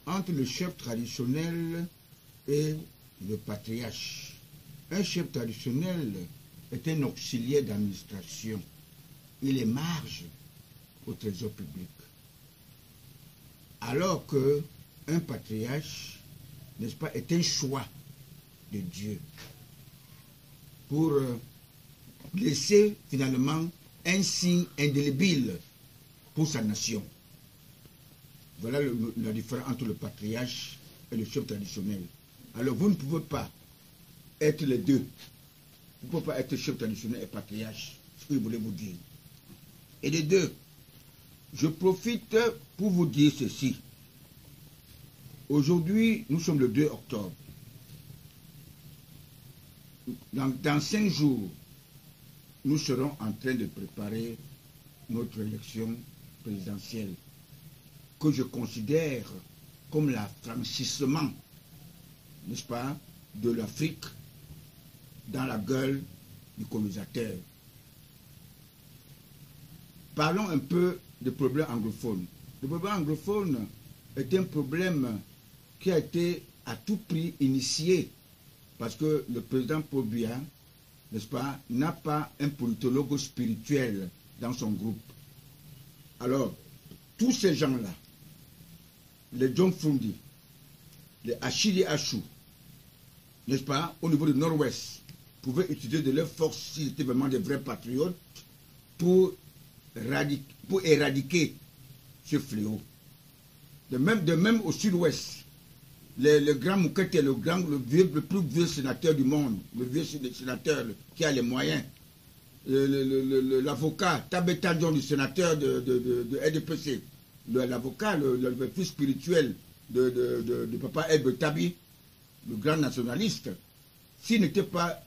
entre le chef traditionnel et le patriarche. Un chef traditionnel est un auxiliaire d'administration. Il est marge au trésor public. Alors qu'un patriarche, n'est-ce pas, est un choix de Dieu pour laisser finalement un signe indélébile pour sa nation. Voilà la différence entre le patriarche et le chef traditionnel. Alors vous ne pouvez pas être les deux. Vous ne pouvez pas être chef traditionnel et patriarche, ce que je voulais vous dire. Et les deux, je profite pour vous dire ceci. Aujourd'hui, nous sommes le 2 octobre. Dans 5 jours, nous serons en train de préparer notre élection présidentielle, que je considère comme l'affranchissement, n'est-ce pas, de l'Afrique dans la gueule du colonisateur. Parlons un peu des problèmes anglophones. Le problème anglophone est un problème qui a été à tout prix initié parce que le président Paul Biya, n'est-ce pas, n'a pas un politologue spirituel dans son groupe. Alors, tous ces gens-là, les John Frundi, les Achille Achou, n'est-ce pas, au niveau du Nord-Ouest, pouvaient utiliser de leur force, s'ils étaient vraiment des vrais patriotes, pour éradiquer ce fléau. De même au Sud-Ouest, le grand Moukete, le plus vieux sénateur du monde, le vieux sénateur qui a les moyens, l'avocat Tabeta John, du sénateur de RDPC, l'avocat, le fils spirituel de papa Ebbe Tabi, le grand nationaliste, s'ils n'étaient pas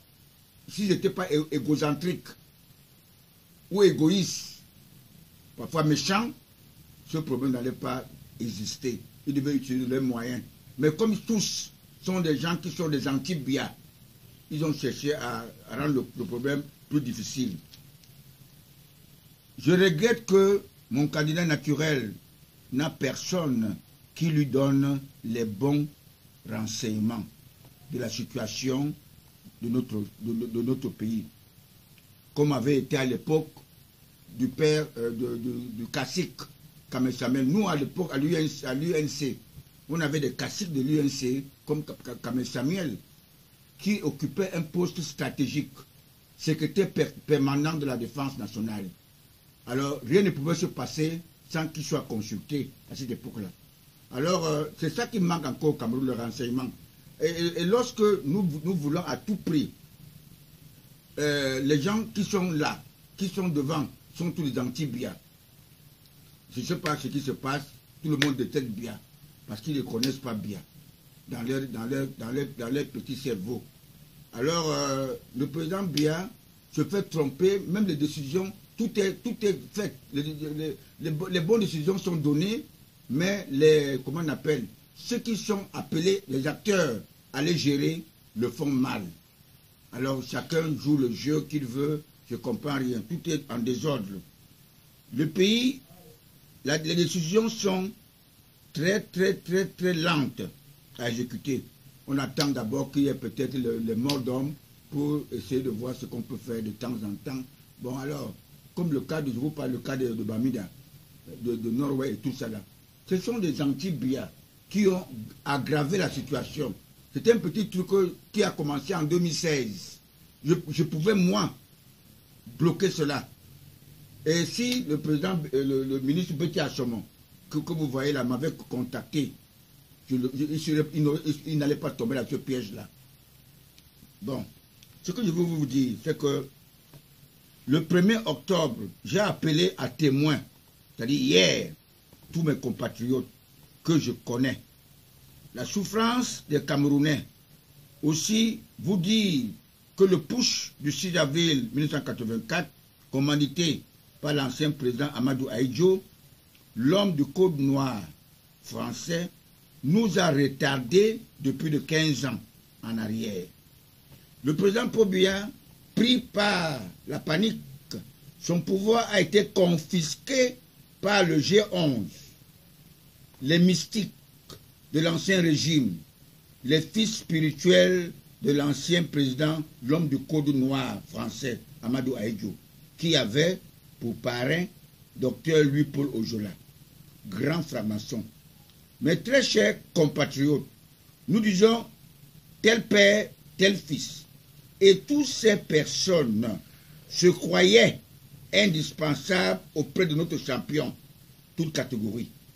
égocentriques ou égoïstes, parfois méchants, ce problème n'allait pas exister. Ils devaient utiliser leurs moyens. Mais comme tous sont des gens qui sont des anti-Biya, ils ont cherché à rendre le problème plus difficile. Je regrette que mon candidat naturel n'a personne qui lui donne les bons renseignements de la situation de notre pays, comme avait été à l'époque du père du cacique Kamel Samuel. Nous, à l'époque, à l'UNC, on avait des caciques de l'UNC comme Kamel Samuel qui occupait un poste stratégique, secrétaire permanent de la défense nationale. Alors, rien ne pouvait se passer sans qu'il soit consulté à cette époque-là. Alors, c'est ça qui manque encore au Cameroun, le renseignement. Et lorsque nous voulons à tout prix, les gens qui sont là, qui sont devant, sont tous les anti-Biya. Je ne sais pas ce qui se passe, tout le monde déteste Biya, parce qu'ils ne connaissent pas Biya dans leur petit cerveau. Alors, le président Biya se fait tromper, même les décisions, tout est fait. Les bonnes décisions sont données, mais comment on appelle, ceux qui sont appelés les acteurs à les gérer le font mal. Alors, chacun joue le jeu qu'il veut, je ne comprends rien, tout est en désordre. Le pays, les décisions sont très lentes à exécuter. On attend d'abord qu'il y ait peut-être les morts d'hommes pour essayer de voir ce qu'on peut faire de temps en temps. Bon alors, comme le cas je vous parle le cas de Bamida, de Norway et tout ça là. Ce sont des anti-Biya qui ont aggravé la situation. C'est un petit truc qui a commencé en 2016. Je pouvais, moi, bloquer cela. Et si le président, le ministre Betty Assomon, que vous voyez là, m'avait contacté, il n'allait pas tomber dans ce piège-là. Bon, ce que je veux vous dire, c'est que le 1er octobre, j'ai appelé à témoin, c'est-à-dire hier, tous mes compatriotes que je connais, la souffrance des Camerounais. Aussi, vous dire que le push du 6 avril 1984, commandité par l'ancien président Amadou Ahidjo, l'homme du Code noir français, nous a retardés depuis de 15 ans en arrière. Le président Paul Biya, pris par la panique, son pouvoir a été confisqué par le G11. Les mystiques de l'ancien régime, les fils spirituels de l'ancien président, l'homme du Code noir français, Amadou Ahidjo, qui avait pour parrain Dr Louis-Paul Ojola, grand franc-maçon. Mes très chers compatriotes, nous disons tel père, tel fils. Et toutes ces personnes se croyaient indispensables auprès de notre champion, toute catégorie.